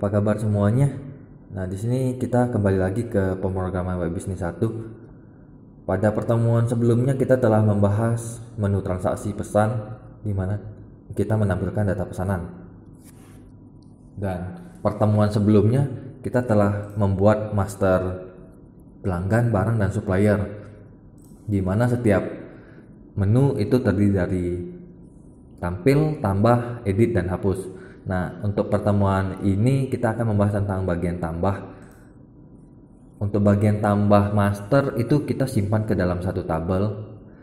Apa kabar semuanya? Nah, di sini kita kembali lagi ke pemrograman web bisnis 1. Pada pertemuan sebelumnya kita telah membahas menu transaksi pesan di mana kita menampilkan data pesanan. Dan pertemuan sebelumnya kita telah membuat master pelanggan, barang, dan supplier, di mana setiap menu itu terdiri dari tampil, tambah, edit, dan hapus. Nah, untuk pertemuan ini kita akan membahas tentang bagian tambah. Untuk bagian tambah master itu kita simpan ke dalam satu tabel.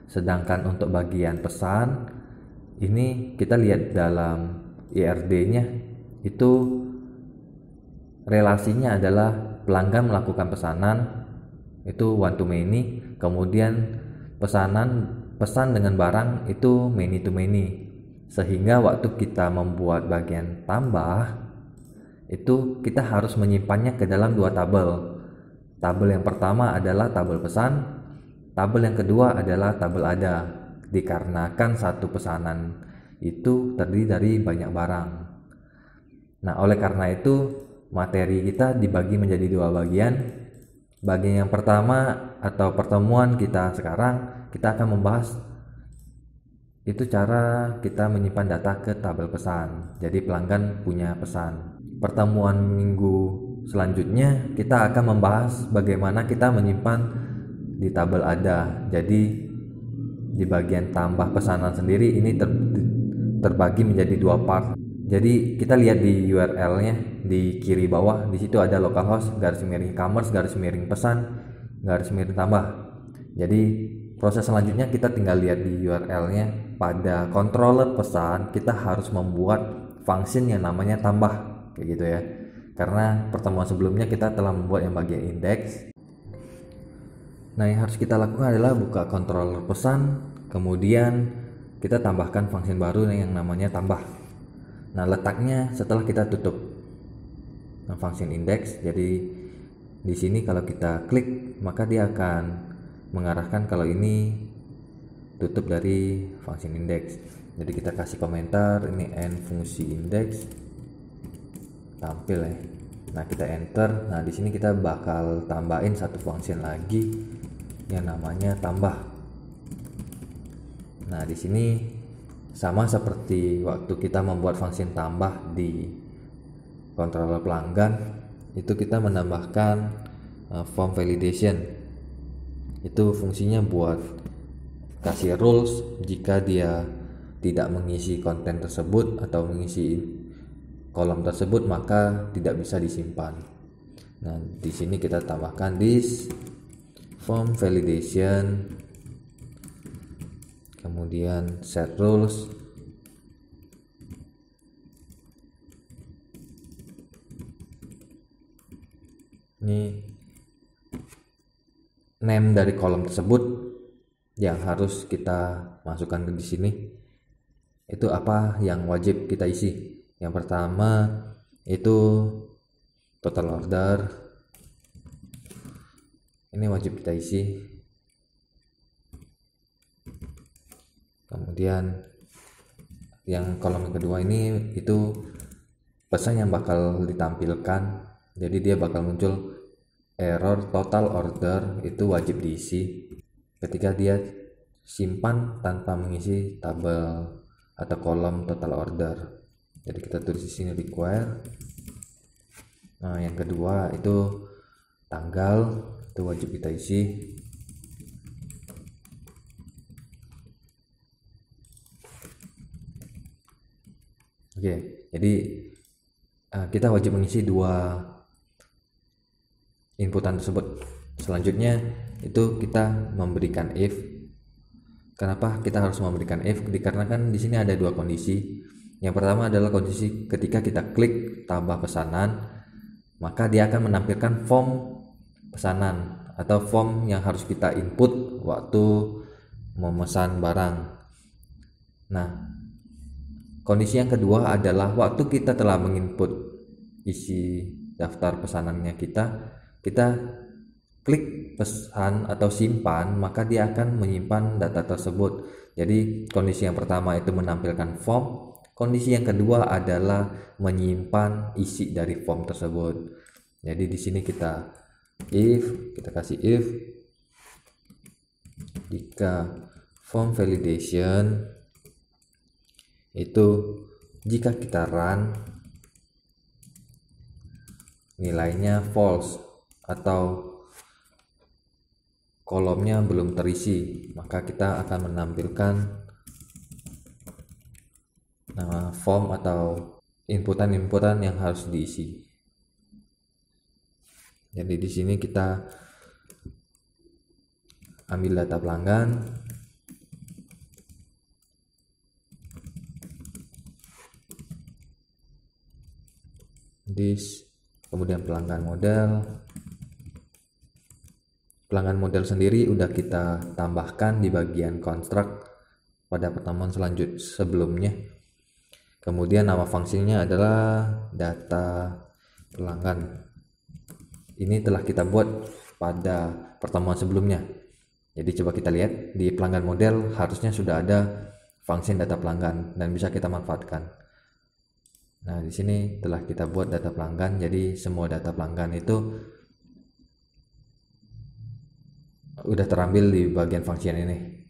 Sedangkan untuk bagian pesan ini kita lihat dalam IRD-nya, itu relasinya adalah pelanggan melakukan pesanan itu one to many, kemudian pesan dengan barang itu many to many. Sehingga waktu kita membuat bagian tambah itu kita harus menyimpannya ke dalam dua tabel. Tabel yang pertama adalah tabel pesan, tabel yang kedua adalah tabel ada, dikarenakan satu pesanan itu terdiri dari banyak barang. Nah, oleh karena itu materi kita dibagi menjadi dua bagian. Bagian yang pertama atau pertemuan kita sekarang, kita akan membahas itu cara kita menyimpan data ke tabel pesan. Jadi pelanggan punya pesan. Pertemuan minggu selanjutnya kita akan membahas bagaimana kita menyimpan di tabel ada. Jadi di bagian tambah pesanan sendiri ini terbagi menjadi dua part. Jadi kita lihat di URL-nya di kiri bawah, di situ ada localhost /e-commerce /pesan /tambah. Jadi proses selanjutnya kita tinggal lihat di URL-nya. Pada controller pesan kita harus membuat function yang namanya tambah, kayak gitu ya. Karena pertemuan sebelumnya kita telah membuat yang bagian index. Nah, yang harus kita lakukan adalah buka controller pesan, kemudian kita tambahkan function baru yang namanya tambah. Nah, letaknya setelah kita tutup function index. Jadi di sini kalau kita klik maka dia akan mengarahkan kalau ini tutup dari function index. Jadi kita kasih komentar ini end fungsi index tampil ya. Nah, kita enter. Nah, di sini kita bakal tambahin satu function lagi yang namanya tambah. Nah, di sini sama seperti waktu kita membuat function tambah di controller pelanggan, itu kita menambahkan form validation. Itu fungsinya buat kasih rules jika dia tidak mengisi konten tersebut atau mengisi kolom tersebut maka tidak bisa disimpan. Nah, di sini kita tambahkan this form validation, kemudian set rules. Ini name dari kolom tersebut yang harus kita masukkan di sini. Itu apa yang wajib kita isi. Yang pertama itu total order, ini wajib kita isi. Kemudian yang kolom yang kedua ini itu pesan yang bakal ditampilkan. Jadi dia bakal muncul error total order, itu wajib diisi ketika dia simpan tanpa mengisi tabel atau kolom total order. Jadi kita tulis di sini require. Nah, yang kedua itu tanggal, itu wajib kita isi. Oke, jadi kita wajib mengisi dua inputan tersebut. Selanjutnya itu kita memberikan if. Kenapa kita harus memberikan if? Dikarenakan di sini ada dua kondisi. Yang pertama adalah kondisi ketika kita klik tambah pesanan, maka dia akan menampilkan form pesanan atau form yang harus kita input waktu memesan barang. Nah, kondisi yang kedua adalah waktu kita telah menginput isi daftar pesanannya kita klik pesan atau simpan, maka dia akan menyimpan data tersebut. Jadi kondisi yang pertama itu menampilkan form, Kondisi yang kedua adalah menyimpan isi dari form tersebut. Jadi di sini kita kasih if jika form validation itu jika kita run nilainya false atau kolomnya belum terisi, maka kita akan menampilkan nama form atau inputan yang harus diisi. Jadi di sini kita ambil data pelanggan, kemudian pelanggan model sendiri udah kita tambahkan di bagian konstruk pada pertemuan sebelumnya. Kemudian nama fungsinya adalah data pelanggan. Ini telah kita buat pada pertemuan sebelumnya. Jadi coba kita lihat di pelanggan model harusnya sudah ada fungsi data pelanggan dan bisa kita manfaatkan. Nah, di sini telah kita buat data pelanggan, jadi semua data pelanggan itu udah terambil di bagian function ini.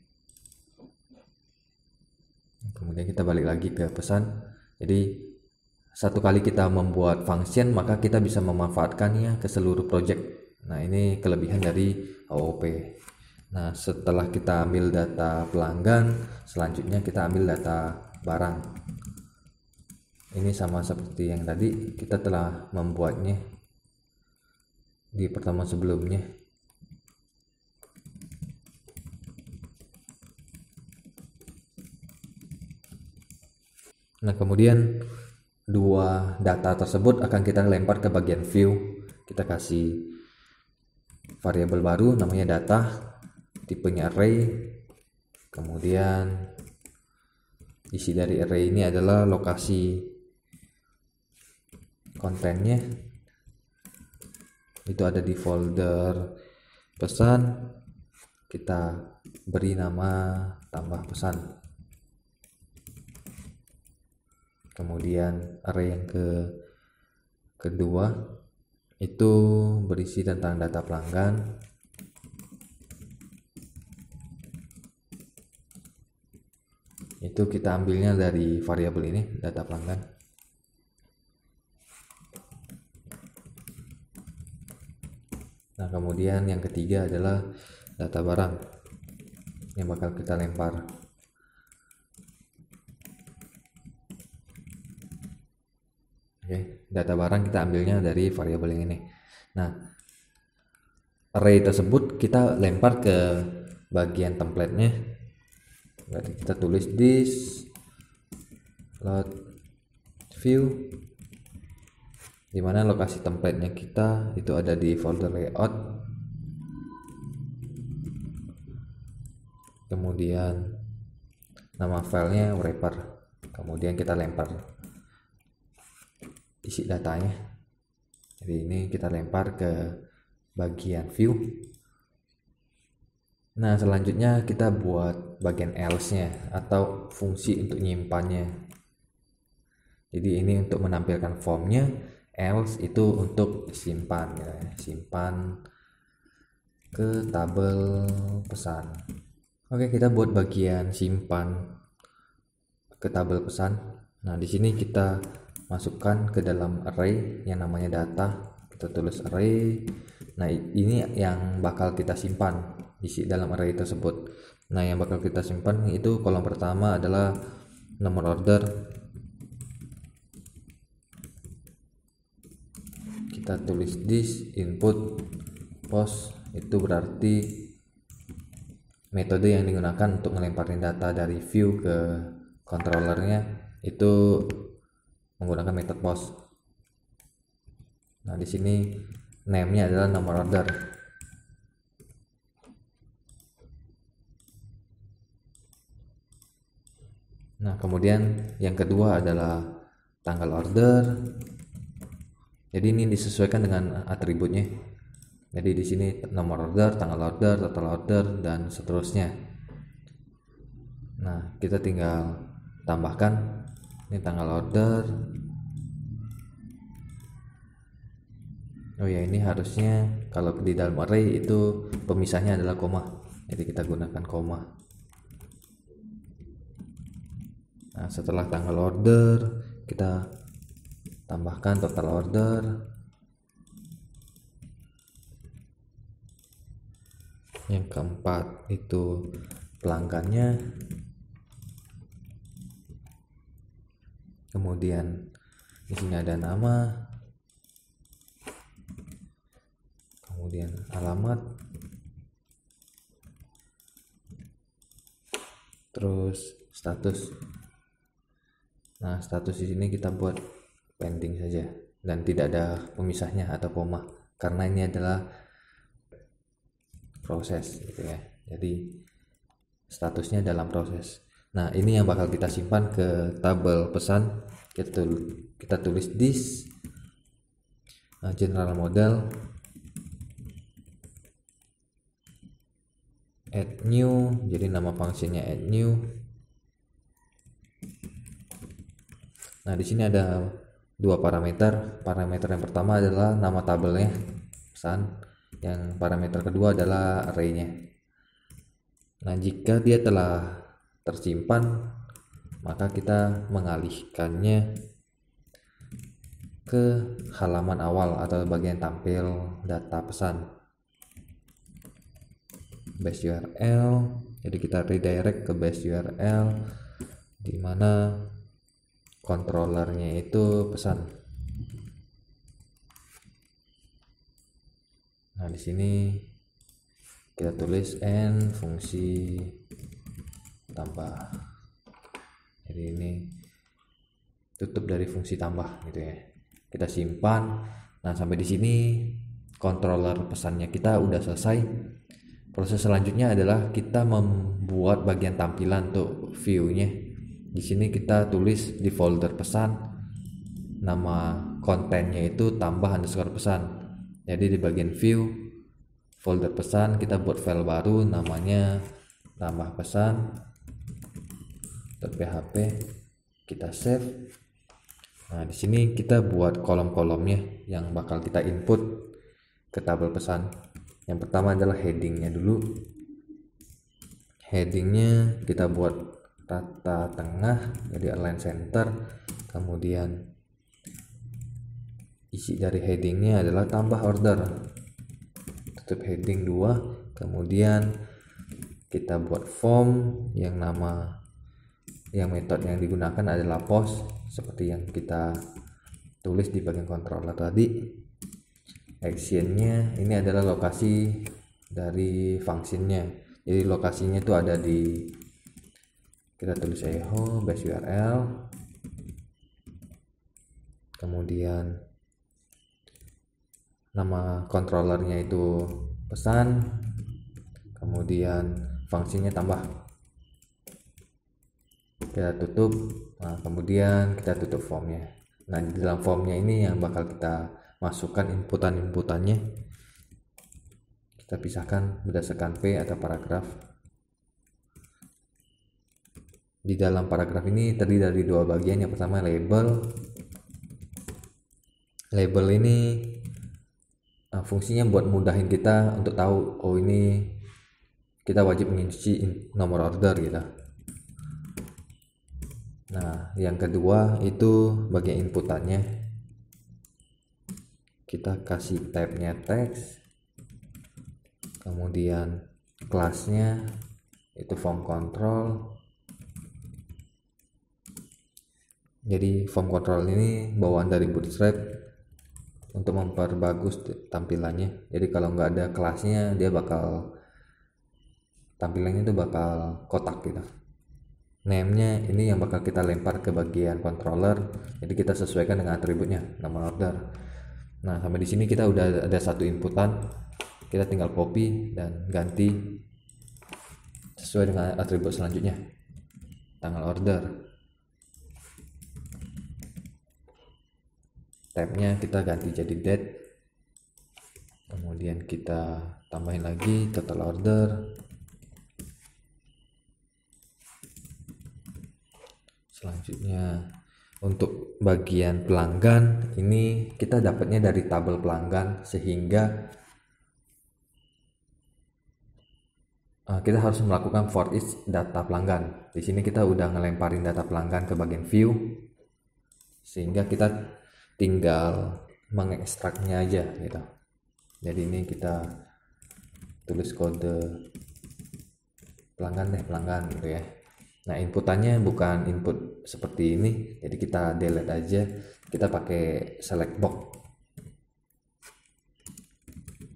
Kemudian kita balik lagi ke pesan. Jadi satu kali kita membuat function, maka kita bisa memanfaatkannya ke seluruh project. Nah, ini kelebihan dari OOP. Nah, setelah kita ambil data pelanggan, selanjutnya kita ambil data barang. Ini sama seperti yang tadi, kita telah membuatnya di pertemuan sebelumnya. Nah, kemudian dua data tersebut akan kita lempar ke bagian view. Kita kasih variabel baru namanya data, tipenya array. Kemudian isi dari array ini adalah lokasi kontennya, itu ada di folder pesan. Kita beri nama tambah pesan. Kemudian array yang kedua itu berisi tentang data pelanggan. Itu kita ambilnya dari variabel ini, data pelanggan. Nah, kemudian yang ketiga adalah data barang yang bakal kita lempar. Oke, data barang kita ambilnya dari variabel yang ini. Nah, array tersebut kita lempar ke bagian template-nya. Berarti kita tulis this load view, dimana lokasi template-nya kita itu ada di folder layout. Kemudian nama filenya wrapper. Kemudian kita lempar isi datanya. Jadi ini kita lempar ke bagian view. Nah, selanjutnya kita buat bagian else-nya atau fungsi untuk nyimpannya. Jadi ini untuk menampilkan formnya, else itu untuk simpan ya, simpan ke tabel pesan. Oke, kita buat bagian simpan ke tabel pesan. Nah, di sini kita masukkan ke dalam array yang namanya data. Kita tulis array. Nah, ini yang bakal kita simpan isi dalam array tersebut. Nah, yang bakal kita simpan itu kolom pertama adalah nomor order. Kita tulis this input post, itu berarti metode yang digunakan untuk melemparin data dari view ke controllernya itu menggunakan metode post. Nah, di sini name-nya adalah nomor order. Nah, kemudian yang kedua adalah tanggal order. Jadi ini disesuaikan dengan atributnya. Jadi di sini nomor order, tanggal order, total order, dan seterusnya. Nah, kita tinggal tambahkan Ini tanggal order. Oh ya, ini harusnya kalau di dalam array itu pemisahnya adalah koma, jadi kita gunakan koma. Nah, setelah tanggal order kita tambahkan total order. Yang keempat itu pelanggannya. Kemudian di sini ada nama, kemudian alamat, terus status. Nah, status di sini kita buat pending saja dan tidak ada pemisahnya atau koma karena ini adalah proses gitu ya. Jadi statusnya dalam proses. Nah, ini yang bakal kita simpan ke tabel pesan. Kita tulis this general model add new, jadi nama fungsinya add new. Nah, di sini ada dua parameter. Parameter yang pertama adalah nama tabelnya pesan, yang parameter kedua adalah arraynya. Nah, jika dia telah tersimpan, maka kita mengalihkannya ke halaman awal atau bagian tampil data pesan base URL. Jadi kita redirect ke base URL di mana controllernya itu pesan. Nah, di sini kita tulis n fungsi tambah. Jadi ini tutup dari fungsi tambah gitu ya. Kita simpan. Nah, sampai di sini controller pesannya kita udah selesai. Proses selanjutnya adalah kita membuat bagian tampilan untuk view-nya. Di sini kita tulis di folder pesan, nama kontennya itu tambah underscore pesan. Jadi di bagian view folder pesan kita buat file baru namanya tambah pesan .php, kita save. Nah, di sini kita buat kolom-kolomnya yang bakal kita input ke tabel pesan. Yang pertama adalah headingnya dulu. Headingnya kita buat rata tengah, jadi align center. Kemudian isi dari headingnya adalah tambah order, tutup heading 2. Kemudian kita buat form yang metode yang digunakan adalah post seperti yang kita tulis di bagian controller tadi. Actionnya ini adalah lokasi dari functionnya, jadi lokasinya itu ada di, kita tulis echo base URL, kemudian nama controllernya itu pesan, kemudian fungsinya tambah, kita tutup. Nah, kemudian kita tutup formnya. Nah, di dalam formnya ini yang bakal kita masukkan inputannya, kita pisahkan berdasarkan P atau paragraf. Di dalam paragraf ini terdiri dari dua bagian. Yang pertama label. Label ini fungsinya buat mudahin kita untuk tahu, oh ini kita wajib mengisi nomor order gitu. Nah, yang kedua itu bagian inputannya. Kita kasih tab-nya teks, kemudian kelasnya itu form control. Jadi form control ini bawaan dari Bootstrap untuk memperbagus tampilannya. Jadi kalau nggak ada kelasnya, dia bakal tampilannya itu bakal kotak gitu. Name-nya ini yang bakal kita lempar ke bagian controller, jadi kita sesuaikan dengan atributnya, nomor order. Nah, sampai di sini kita udah ada satu inputan, kita tinggal copy dan ganti sesuai dengan atribut selanjutnya, tanggal order. Tab-nya kita ganti jadi date, kemudian kita tambahin lagi total order. Selanjutnya Untuk bagian pelanggan ini kita dapatnya dari tabel pelanggan, sehingga kita harus melakukan for each data pelanggan. Di sini kita udah ngelemparin data pelanggan ke bagian view, sehingga kita tinggal mengekstraknya aja gitu. Jadi ini kita tulis kode pelanggan gitu ya. Nah, inputannya bukan input seperti ini, jadi kita delete aja. Kita pakai select box.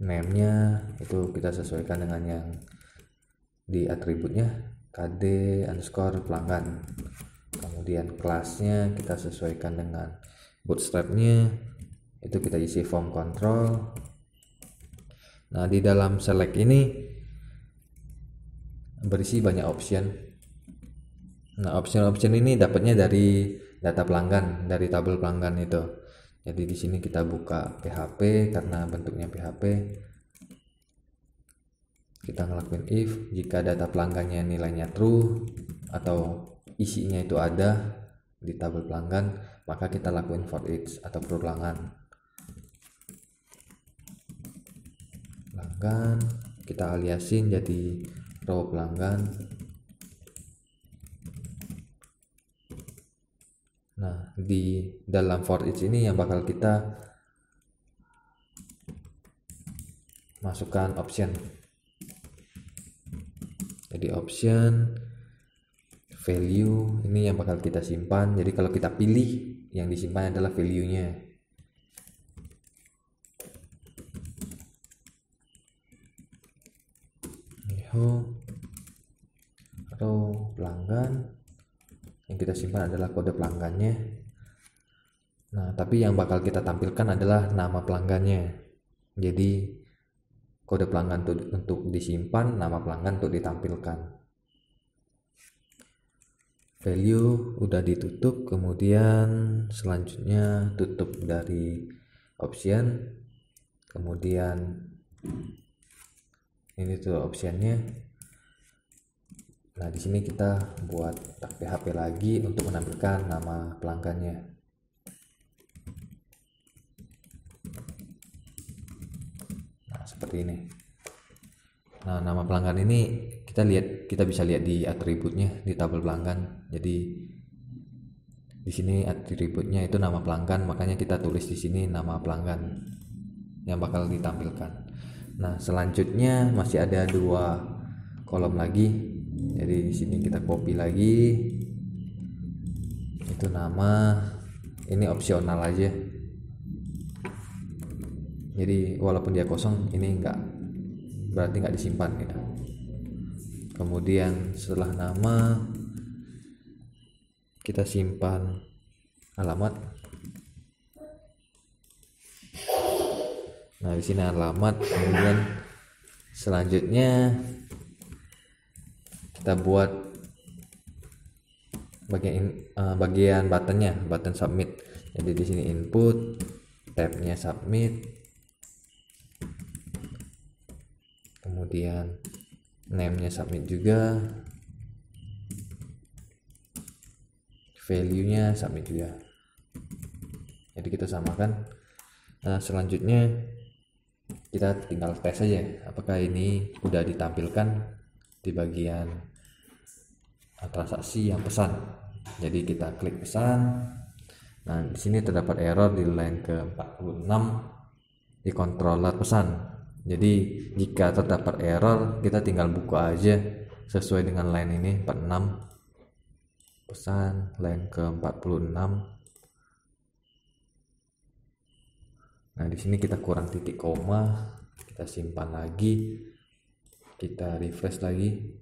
Name-nya itu kita sesuaikan dengan yang di atributnya, kd underscore pelanggan. Kemudian kelasnya kita sesuaikan dengan bootstrap-nya, itu kita isi form control. Nah, di dalam select ini berisi banyak option. Nah, option ini dapatnya dari data pelanggan, dari tabel pelanggan itu. Jadi di sini kita buka PHP karena bentuknya PHP. Kita ngelakuin if jika data pelanggannya nilainya true atau isinya itu ada di tabel pelanggan, maka kita lakuin for each atau perulangan. Pelanggan kita aliasin jadi row pelanggan. Nah, di dalam for each ini yang bakal kita masukkan option. Jadi option value ini yang bakal kita simpan. Jadi kalau kita pilih, yang disimpan adalah value-nya. Row pelanggan, yang kita simpan adalah kode pelanggannya. Nah, tapi yang bakal kita tampilkan adalah nama pelanggannya. Jadi kode pelanggan untuk disimpan, nama pelanggan untuk ditampilkan. Value udah ditutup, kemudian selanjutnya tutup dari option, kemudian ini tuh optionnya. Nah, di sini kita buat tag PHP lagi untuk menampilkan nama pelanggannya. Nah, seperti ini. Nah, nama pelanggan ini kita bisa lihat di atributnya di tabel pelanggan. Jadi di sini atributnya itu nama pelanggan, makanya kita tulis di sini nama pelanggan yang bakal ditampilkan. Nah, selanjutnya masih ada 2 kolom lagi. Jadi di sini kita copy lagi. Itu nama, ini opsional aja. Jadi walaupun dia kosong, ini berarti nggak disimpan gitu. Kemudian setelah nama kita simpan alamat. Nah, di sini alamat. Kemudian selanjutnya kita buat bagian buttonnya, button submit. Jadi di sini input, tabnya submit, kemudian name-nya submit juga, value-nya submit juga. Jadi kita samakan. Nah, selanjutnya kita tinggal tes aja apakah ini udah ditampilkan di bagian transaksi yang pesan. Jadi kita klik pesan. Nah, di sini terdapat error di line ke-46 di controller pesan. Jadi jika terdapat error, kita tinggal buka aja sesuai dengan line ini 46 pesan line ke-46. Nah, di sini kita kurang titik koma, kita simpan lagi, kita refresh lagi.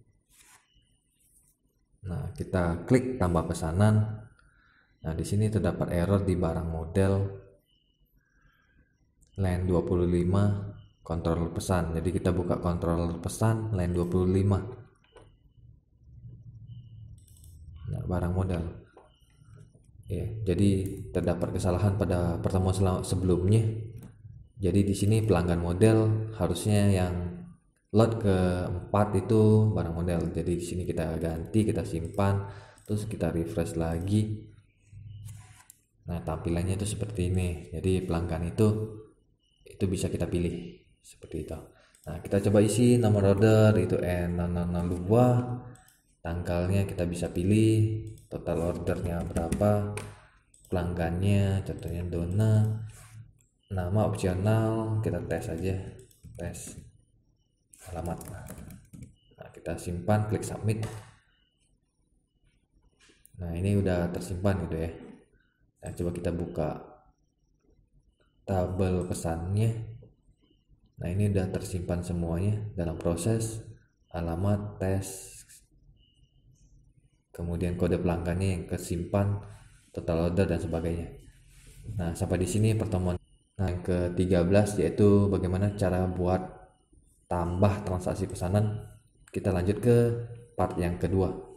Nah, kita klik tambah pesanan. Nah, di sini terdapat error di barang model line 25 kontrol pesan. Jadi kita buka kontrol pesan line 25. Nah, barang model. Ya, jadi terdapat kesalahan pada pertemuan sebelumnya. Jadi di sini pelanggan model harusnya yang lot ke-4 itu barang model. Jadi di sini kita ganti, kita simpan, terus kita refresh lagi. Nah, tampilannya itu seperti ini. Jadi pelanggan itu bisa kita pilih seperti itu. Nah, kita coba isi nomor order itu N002, tanggalnya kita bisa pilih, total ordernya berapa, pelanggannya contohnya Dona, nama opsional kita tes aja, tes alamat. Nah, kita simpan, klik submit. Nah, ini udah tersimpan gitu ya. Nah, coba kita buka tabel pesannya. Nah, ini udah tersimpan semuanya dalam proses, alamat, tes, kemudian kode pelanggannya yang kesimpan, total order dan sebagainya. Nah, sampai di sini pertemuan. Nah, yang ke-13 yaitu bagaimana cara buat tambah transaksi pesanan. Kita lanjut ke part yang kedua.